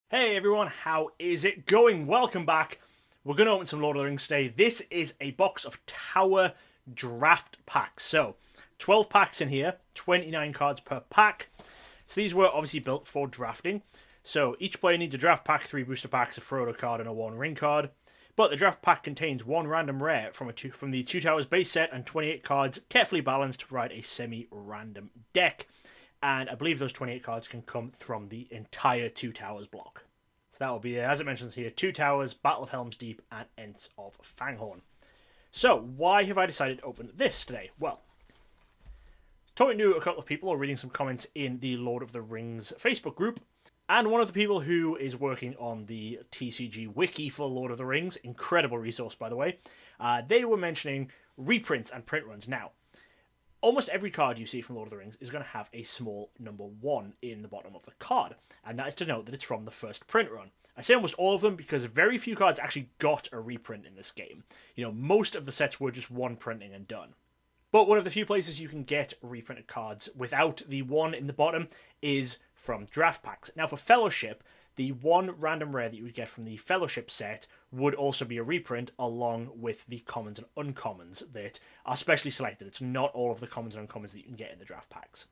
Hey everyone, how is it going? Welcome back. We're going to open some Lord of the Rings today. This is a box of Tower Draft Packs. So, 12 packs in here, 29 cards per pack. So these were obviously built for drafting. So each player needs a draft pack, 3 booster packs, a Frodo card, and a 1 ring card. But the draft pack contains 1 random rare from the Two Towers base set and 28 cards, carefully balanced to provide a semi-random deck. And I believe those 28 cards can come from the entire Two Towers block. So that will be, as it mentions here, Two Towers, Battle of Helm's Deep, and Ents of Fanghorn. So, why have I decided to open this today? Well, talking to a couple of people or reading some comments in the Lord of the Rings Facebook group, and one of the people who is working on the TCG wiki for Lord of the Rings, incredible resource by the way, they were mentioning reprints and print runs. Now, almost every card you see from Lord of the Rings is going to have a small number 1 in the bottom of the card, and that is to note that it's from the first print run. I say almost all of them because very few cards actually got a reprint in this game. You know, most of the sets were just 1 printing and done. But one of the few places you can get reprinted cards without the 1 in the bottom is from draft packs. Now for Fellowship, the 1 random rare that you would get from the Fellowship set would also be a reprint along with the commons and uncommons that are specially selected. It's not all of the commons and uncommons that you can get in the draft packs.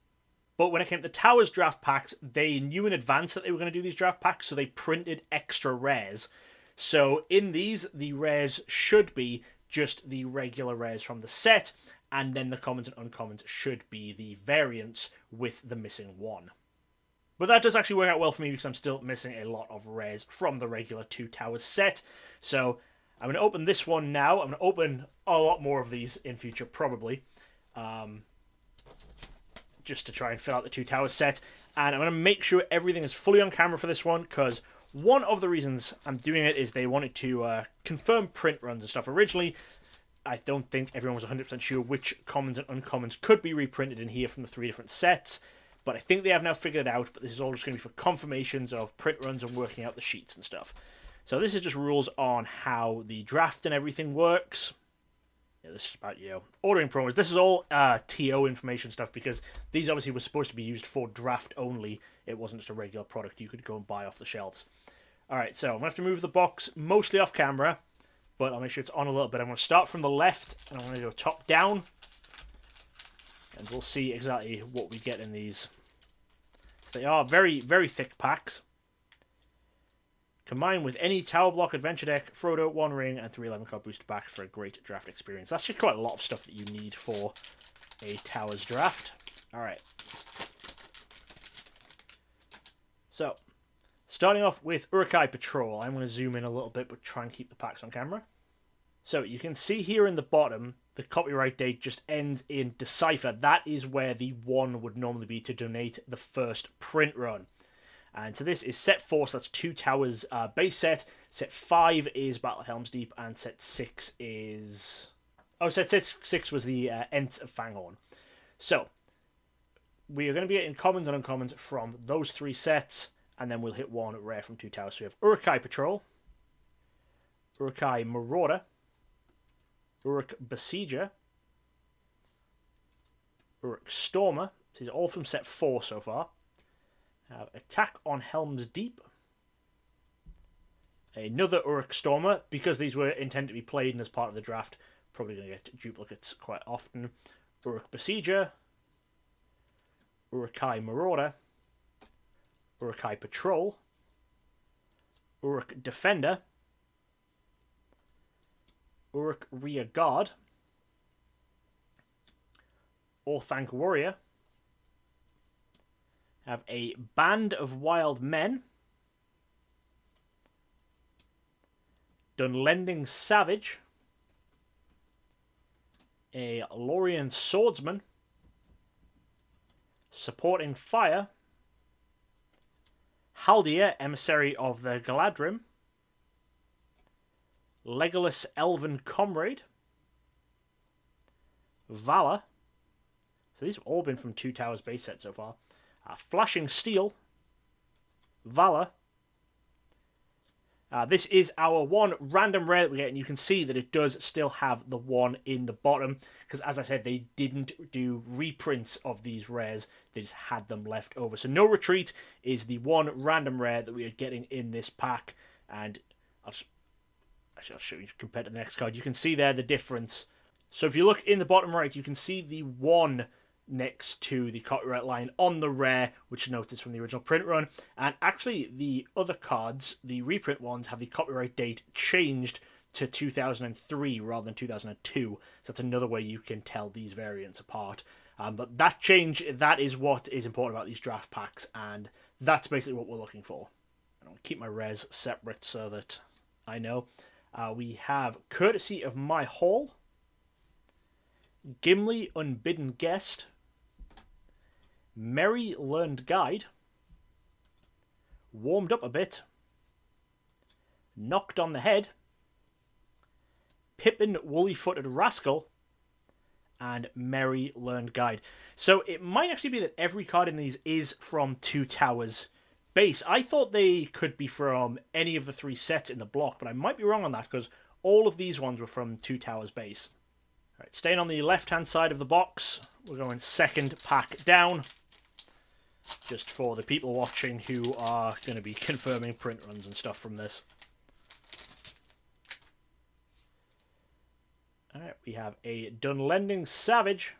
But when it came to the Towers draft packs, they knew in advance that they were going to do these draft packs, so they printed extra rares. So in these, the rares should be just the regular rares from the set, and then the commons and uncommons should be the variants with the missing 1. But that does actually work out well for me because I'm still missing a lot of rares from the regular Two Towers set. So I'm going to open this one now. I'm going to open a lot more of these in future, probably. Just to try and fill out the Two Towers set. And I'm going to make sure everything is fully on camera for this one, because one of the reasons I'm doing it is they wanted to confirm print runs and stuff. Originally, I don't think everyone was 100% sure which commons and uncommons could be reprinted in here from the 3 different sets. But I think they have now figured it out, but this is all just going to be for confirmations of print runs and working out the sheets and stuff. So this is just rules on how the draft and everything works. Yeah, this is about, ordering promos. This is all TO information stuff, because these obviously were supposed to be used for draft only. It wasn't just a regular product you could go and buy off the shelves. Alright, so I'm going to have to move the box mostly off camera, but I'll make sure it's on a little bit. I'm going to start from the left, and I'm going to go top down. And we'll see exactly what we get in these. So they are very, very thick packs. Combined with any Tower Block Adventure deck, Frodo, 1 ring, and 3 11 card booster packs for a great draft experience. That's just quite a lot of stuff that you need for a Towers draft. Alright. So, starting off with Uruk-hai Patrol. I'm going to zoom in a little bit, but try and keep the packs on camera. So, you can see here in the bottom, the copyright date just ends in Decipher. That is where the 1 would normally be to donate the first print run. And so this is set 4, so that's Two Towers base set. Set 5 is Battle of Helm's Deep, and set 6 is... Oh, set 6 was the Ents of Fanghorn. So, we are going to be getting commons and uncommons from those 3 sets, and then we'll hit 1 rare from Two Towers. So we have Uruk-hai Patrol, Uruk-hai Marauder, Uruk Besieger, Uruk Stormer. These are all from set 4 so far. Have Attack on Helm's Deep. Another Uruk Stormer, because these were intended to be played and as part of the draft, probably going to get duplicates quite often. Uruk Besieger, Uruk-hai Marauder, Uruk-hai Patrol, Uruk Defender, Uruk Rear Guard, Orthanc Warrior, have a Band of Wild Men, Dunlending Savage, a Lorien Swordsman, Supporting Fire, Haldir, Emissary of the Galadrim, Legolas Elven Comrade, Valor. So these have all been from Two Towers base set so far. Flashing Steel, Valor, This is our one random rare that we get, and you can see that it does still have the 1 in the bottom, because as I said, they didn't do reprints of these rares, they just had them left over. So no retreat is the one random rare that we are getting in this pack, and I'll show you compared to the next card. You can see there the difference. So if you look in the bottom right, you can see the 1 next to the copyright line on the rare, which notes from the original print run. And actually, the other cards, the reprint ones, have the copyright date changed to 2003 rather than 2002. So that's another way you can tell these variants apart. But that change, that is what is important about these draft packs, and that's basically what we're looking for. I'll keep my rares separate so that I know. We have Courtesy of My Hall, Gimli Unbidden Guest, Merry Learned Guide, Warmed Up a Bit, Knocked on the Head, Pippin Woolly-Footed Rascal, and Merry Learned Guide. So it might actually be that every card in these is from Two Towers base. I thought they could be from any of the 3 sets in the block, but I might be wrong on that, because all of these ones were from Two Towers base. All right, staying on the left-hand side of the box, we're going second pack down, just for the people watching who are going to be confirming print runs and stuff from this. All right, we have a Dunlending Savage,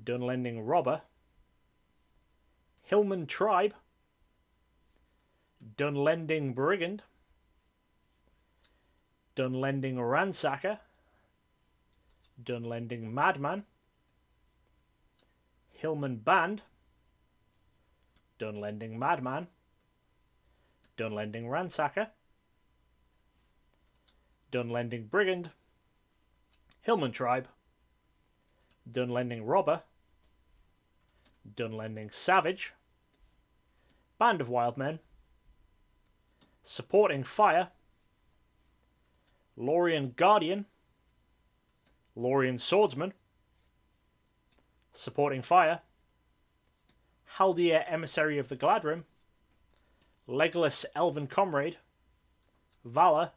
Dunlending Robber, Hillman Tribe, Dunlending Brigand, Dunlending Ransacker, Dunlending Madman, Hillman Band, Dunlending Madman, Dunlending Ransacker, Dunlending Brigand, Hillman Tribe, Dunlending Robber, Dunlending Savage, Band of Wild Men, Supporting Fire, Lorien Guardian, Lorien Swordsman, Supporting Fire, Haldir Emissary of the Gladrim, Legolas Elven Comrade, Valor,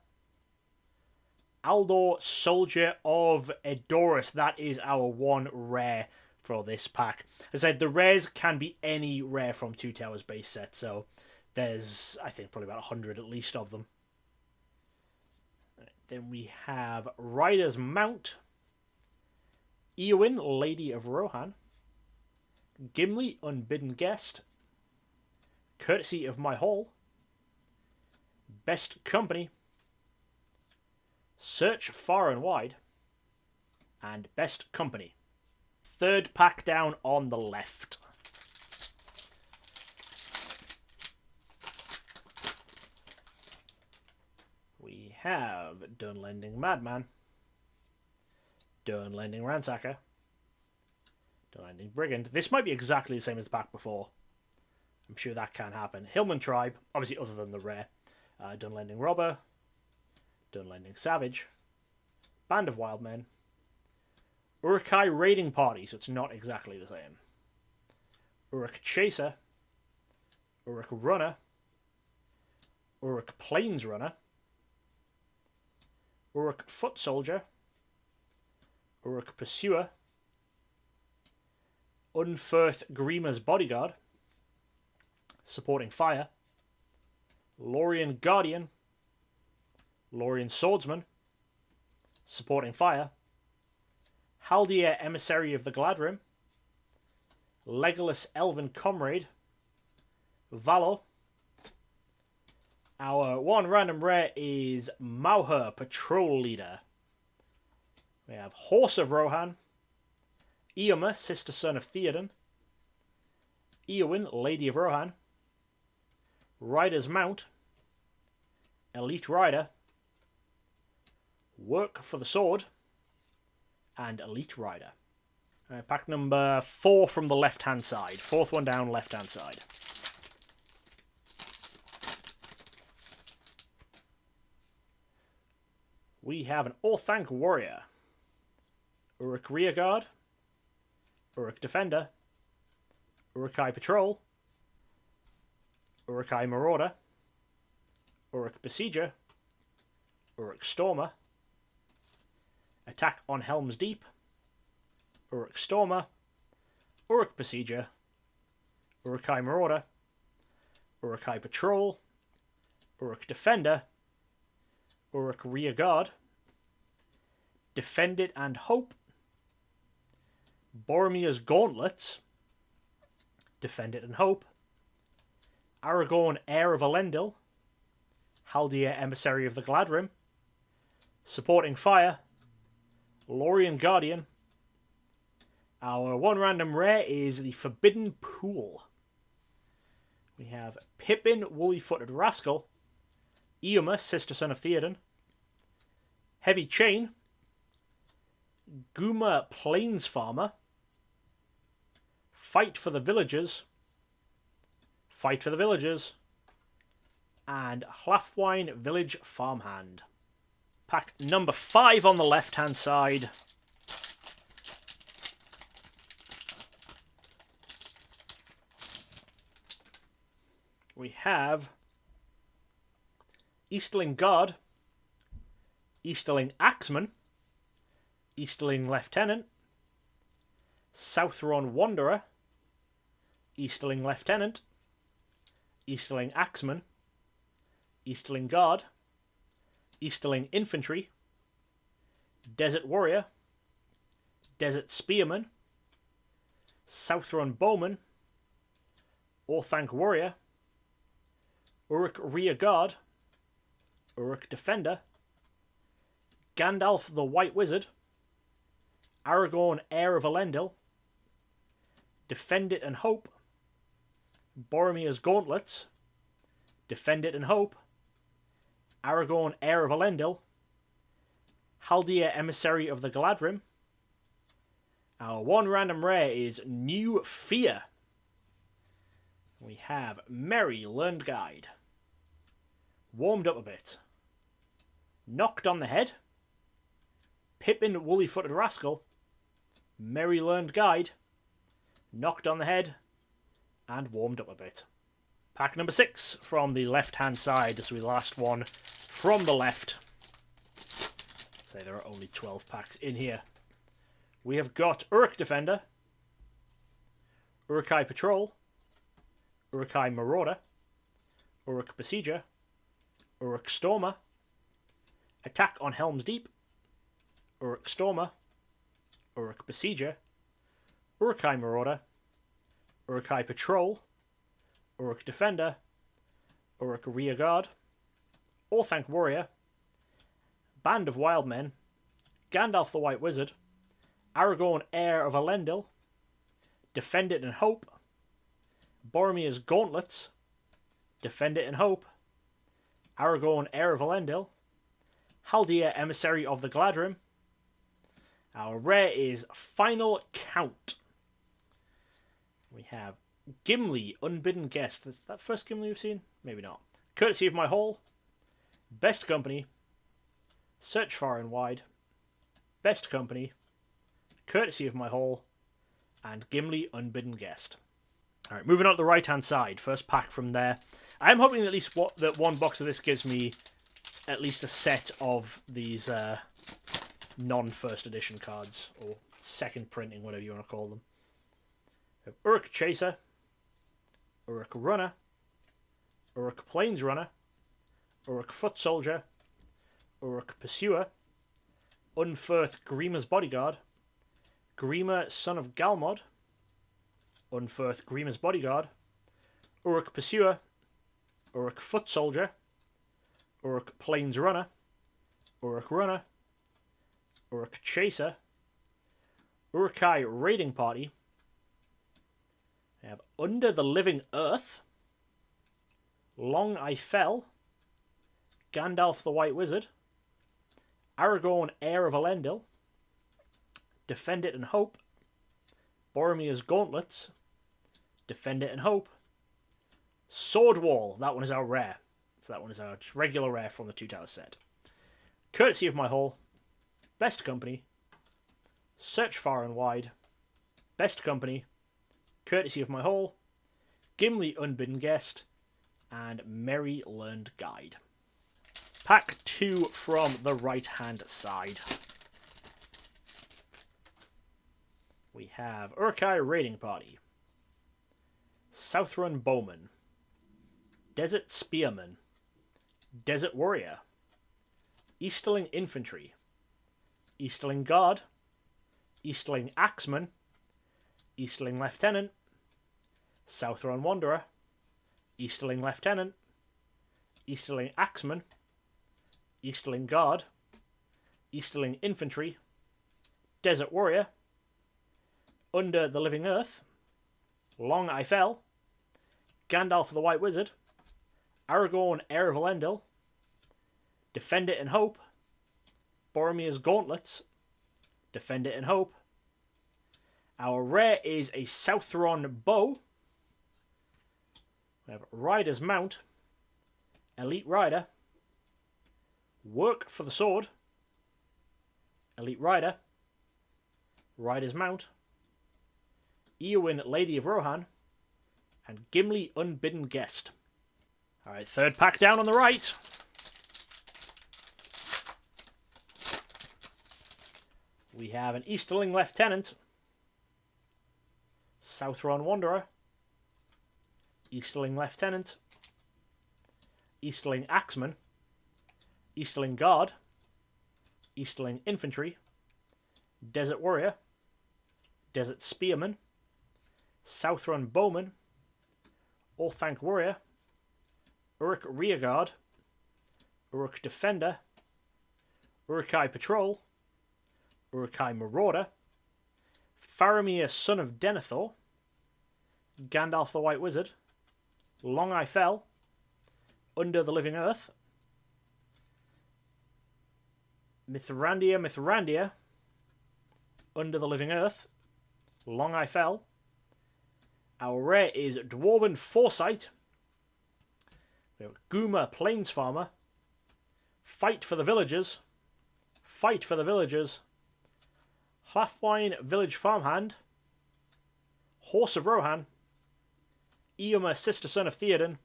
Aldor Soldier of Edoras. That is our 1 rare for this pack. As I said, the rares can be any rare from Two Towers base set, so there's, I think, probably about 100 at least of them. Then we have Rider's Mount, Eowyn, Lady of Rohan, Gimli, Unbidden Guest, Courtesy of My Hall, Best Company, Search Far and Wide, and Best Company. Third pack down on the left. We have Dunlending Madman, Dunlending Ransacker, Dunlending Brigand. This might be exactly the same as the pack before. I'm sure that can happen. Hillman Tribe, obviously other than the rare. Dunlending Robber, Dunlending Savage, Band of Wild Men, Uruk-hai Raiding Party, so it's not exactly the same. Uruk Chaser, Uruk Runner, Uruk Plains Runner, Uruk Foot Soldier, Uruk Pursuer, Unferth Griemer's Bodyguard, Supporting Fire, Lorien Guardian, Lorien Swordsman, Supporting Fire, Haldir Emissary of the Gladrim, Legolas Elven Comrade, Valor. Our 1 random rare is Mauher, Patrol Leader. We have Horse of Rohan, Eoma, Sister Son of Theoden, Eowyn, Lady of Rohan, Rider's Mount, Elite Rider, Work for the Sword, and Elite Rider. Pack number 4 from the left-hand side. 4th one down, left-hand side. We have an Orthanc Warrior, Uruk Rearguard, Uruk Defender, Uruk-hai Patrol, Uruk-hai Marauder, Uruk Besieger, Uruk Stormer, Attack on Helm's Deep, Uruk Stormer, Uruk Besieger, Uruk-hai Marauder, Uruk-hai Patrol, Uruk Defender, Uruk Rear Guard, Defend It and Hope, Boromir's Gauntlets, Defend It and Hope, Aragorn Heir of Elendil, Haldir Emissary of the Gladrim, Supporting Fire, Lorien Guardian. Our one random rare is the Forbidden Pool. We have Pippin, Woolly-Footed Rascal, Eomer, Sister Son of Theoden, Heavy Chain, Guma Plains Farmer, Fight for the Villagers, and Hlafwine Village Farmhand. Pack number 5 on the left-hand side. We have Easterling Guard, Easterling Axeman, Easterling Lieutenant, Southron Wanderer, Easterling Lieutenant, Easterling Axeman, Easterling Guard, Easterling Infantry, Desert Warrior, Desert Spearman, Southron Bowman, Orthanc Warrior, Uruk Rear Guard, Uruk Defender, Gandalf the White Wizard, Aragorn Heir of Elendil, Defend It and Hope, Boromir's Gauntlets, Defend It and Hope, Aragorn Heir of Elendil, Haldir Emissary of the Gladrim. Our one random rare is New Fear. We have Merry Learned Guide, Warmed Up a Bit, Knocked on the Head, Pippin Woolly-Footed Rascal, Merry Learned Guide, Knocked on the Head, and Warmed Up a Bit. Pack number 6 from the left-hand side. This will be the last one from the left. Say there are only 12 packs in here. We have got Uruk Defender, Uruk-hai Patrol, Uruk-hai Marauder, Uruk Besieger, Uruk Stormer, Attack on Helm's Deep, Uruk Stormer, Uruk Besieger, Uruk-hai Marauder, Uruk-hai Patrol, Uruk Defender, Uruk Rear Guard, Orthanc Warrior, Band of Wild Men, Gandalf the White Wizard, Aragorn Heir of Elendil, Defend It and Hope, Boromir's Gauntlets, Defend It and Hope, Aragorn Heir of Elendil, Haldir Emissary of the Gladrim. Our rare is Final Count. We have Gimli, Unbidden Guest. Is that first Gimli we've seen? Maybe not. Courtesy of My Hall, Best Company, Search Far and Wide, Best Company, Courtesy of My Hall, and Gimli, Unbidden Guest. Alright, moving on to the right-hand side. First pack from there. I'm hoping at least that one box of this gives me at least a set of these non-first edition cards, or second printing, whatever you want to call them. We have Uruk Chaser, Uruk Runner, Uruk Plains Runner, Uruk Foot Soldier, Uruk Pursuer, Unferth Grima's Bodyguard, Grima Son of Galmod, Unferth Grima's Bodyguard, Uruk Pursuer, Uruk Foot Soldier, Uruk Plains Runner, Uruk Runner, Uruk Chaser, Uruk-hai Raiding Party. We have Under the Living Earth, Long I Fell, Gandalf the White Wizard, Aragorn Heir of Elendil, Defend It and Hope, Boromir's Gauntlets, Defend It and Hope, Sword Wall. That one is our rare. So that one is our just regular rare from the Two Towers set. Courtesy of My Hall, Best Company, Search Far and Wide, Best Company, Courtesy of My Hall, Gimli Unbidden Guest, and Merry Learned Guide. Pack 2 from the right-hand side. We have Urkai Raiding Party, Southrun Bowman, Desert Spearman, Desert Warrior, Easterling Infantry, Easterling Guard, Easterling Axeman, Easterling Lieutenant, Southrun Wanderer, Easterling Lieutenant, Easterling Axeman, Easterling Guard, Easterling Infantry, Desert Warrior, Under the Living Earth, Long I Fell, Gandalf the White Wizard, Aragorn Heir of Elendil, Defend It in Hope, Boromir's Gauntlets, Defend It in Hope. Our rare is a Southron Bow. We have Rider's Mount, Elite Rider, Work for the Sword, Elite Rider, Rider's Mount, Eowyn Lady of Rohan, and Gimli Unbidden Guest. Alright, third pack down on the right. We have an Easterling Lieutenant, Southron Wanderer, Easterling Lieutenant, Easterling Axeman, Easterling Guard, Easterling Infantry, Desert Warrior, Desert Spearman, Southrun Bowman, Orthanc Warrior, Uruk Rearguard, Uruk Defender, Uruk-hai Patrol, Uruk-hai Marauder, Faramir Son of Denethor, Gandalf the White Wizard, Long I Fell, Under the Living Earth, Mithrandir, Under the Living Earth, Long I Fell. Our rare is Dwarven Foresight. We have Guma Plains Farmer, Fight for the Villagers, Fight for the Villagers, Hlathwine Village Farmhand, Horse of Rohan, Eomer Sister Son of Theoden,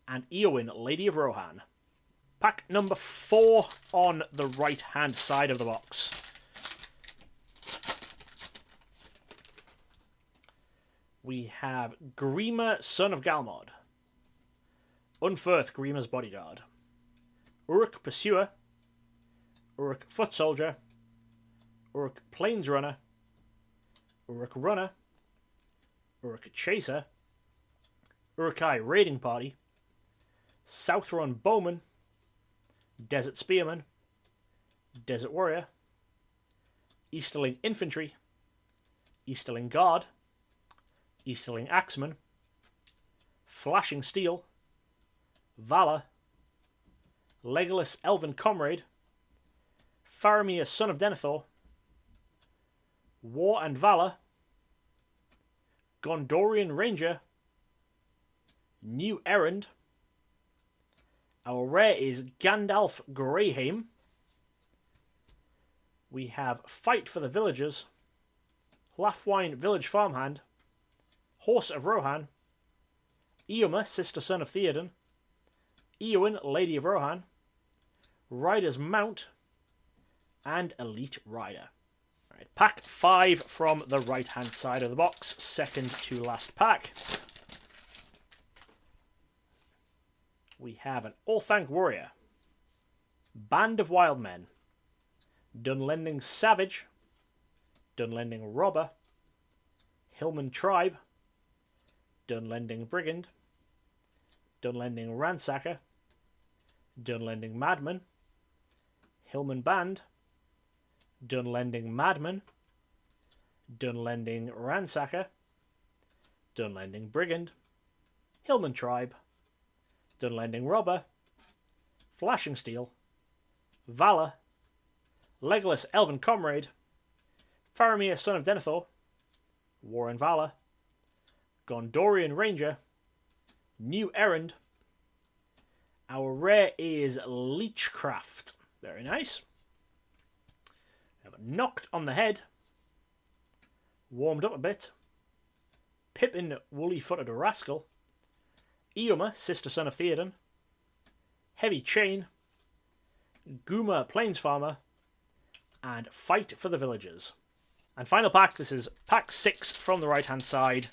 and Eowyn Lady of Rohan. Pack number 4 on the right-hand side of the box. We have Grima Son of Galmod, Unferth Grima's Bodyguard, Uruk Pursuer, Uruk Foot Soldier, Uruk Plains Runner, Uruk Runner, Uruk Chaser, Uruk-hai Raiding Party, Southrun Bowman, Desert Spearman, Desert Warrior, Easterling Infantry, Easterling Guard, Easterling Axeman, Flashing Steel, Valor, Legolas Elven Comrade, Faramir Son of Denethor, War and Valor, Gondorian Ranger, New Errand. Our rare is Gandalf Greyheim. We have Fight for the Villagers, Hlathwine Village Farmhand, Horse of Rohan, Eomer Sister Son of Theoden, Eowyn Lady of Rohan, Rider's Mount, and Elite Rider. Right, pack 5 from the right-hand side of the box, second to last pack. We have an Orthanc Warrior, Band of Wild Men, Dunlending Savage, Dunlending Robber, Hillman Tribe, Dunlending Brigand, Dunlending Ransacker, Dunlending Madman, Hillman Band, Dunlending Madman, Dunlending Ransacker, Dunlending Brigand, Hillman Tribe, Dunlending Robber, Flashing Steel, Valor, Legolas Elven Comrade, Faramir Son of Denethor, War and Valor, Gondorian Ranger, New Errand. Our rare is Leechcraft. Very nice. We have a Knocked on the Head, Warmed Up a Bit, Pippin Woolly-Footed Rascal, Eomer Sister Son of Theoden, Heavy Chain, Goomer Plains Farmer, and Fight for the Villagers. And final pack, this is pack 6 from the right-hand side.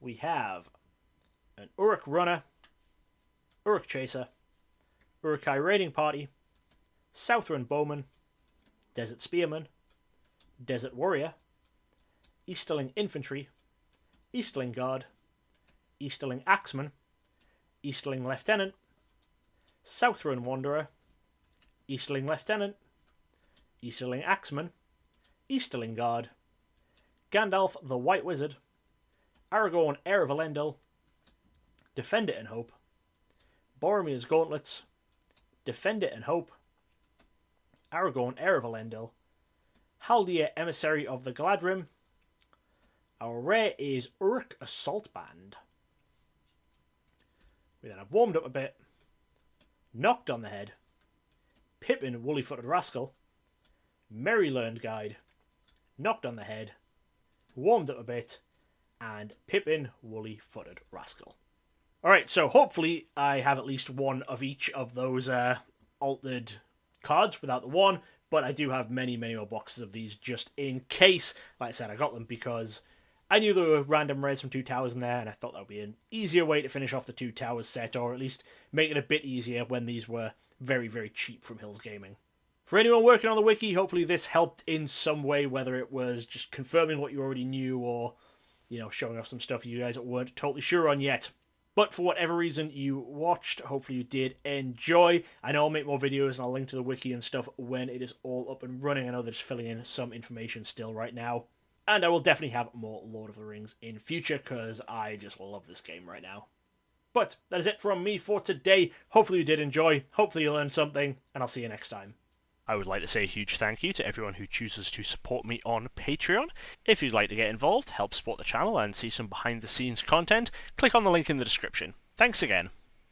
We have an Uruk Runner, Uruk Chaser, Urukai Raiding Party, Southron Bowman, Desert Spearman, Desert Warrior, Easterling Infantry, Easterling Guard, Easterling Axeman, Easterling Lieutenant, Southron Wanderer, Easterling Lieutenant, Easterling Axeman, Easterling Guard, Gandalf the White Wizard, Aragorn Heir of Elendil, Defend It and Hope, Boromir's Gauntlets, Defend It and Hope, Aragorn Heir of Elendil, Haldir Emissary of the Gladrim. Our rare is Uruk Assault Band. We then have Warmed Up a Bit, Knocked on the Head, Pippin Woolly-Footed Rascal, Merry Learned Guide, Knocked on the Head, Warmed Up a Bit, and Pippin Woolly-Footed Rascal. Alright, so hopefully I have at least one of each of those altered cards without the one, but I do have many more boxes of these just in case. Like I said, I got them because I knew there were random rares from Two Towers in there, and I thought that would be an easier way to finish off the Two Towers set, or at least make it a bit easier when these were very cheap from Hills Gaming. For anyone working on the wiki, hopefully this helped in some way, whether it was just confirming what you already knew or, you know, showing off some stuff you guys weren't totally sure on yet. But for whatever reason you watched, hopefully you did enjoy. I know I'll make more videos and I'll link to the wiki and stuff when it is all up and running. I know they're just filling in some information still right now. And I will definitely have more Lord of the Rings in future because I just love this game right now. But that is it from me for today. Hopefully you did enjoy. Hopefully you learned something. And I'll see you next time. I would like to say a huge thank you to everyone who chooses to support me on Patreon. If you'd like to get involved, help support the channel and see some behind the scenes content, click on the link in the description. Thanks again.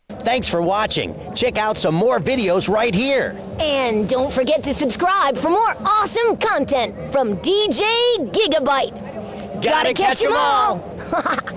Thanks for watching. Check out some more videos right here. And don't forget to subscribe for more awesome content from DJ Gigabyte. Gotta catch 'em all!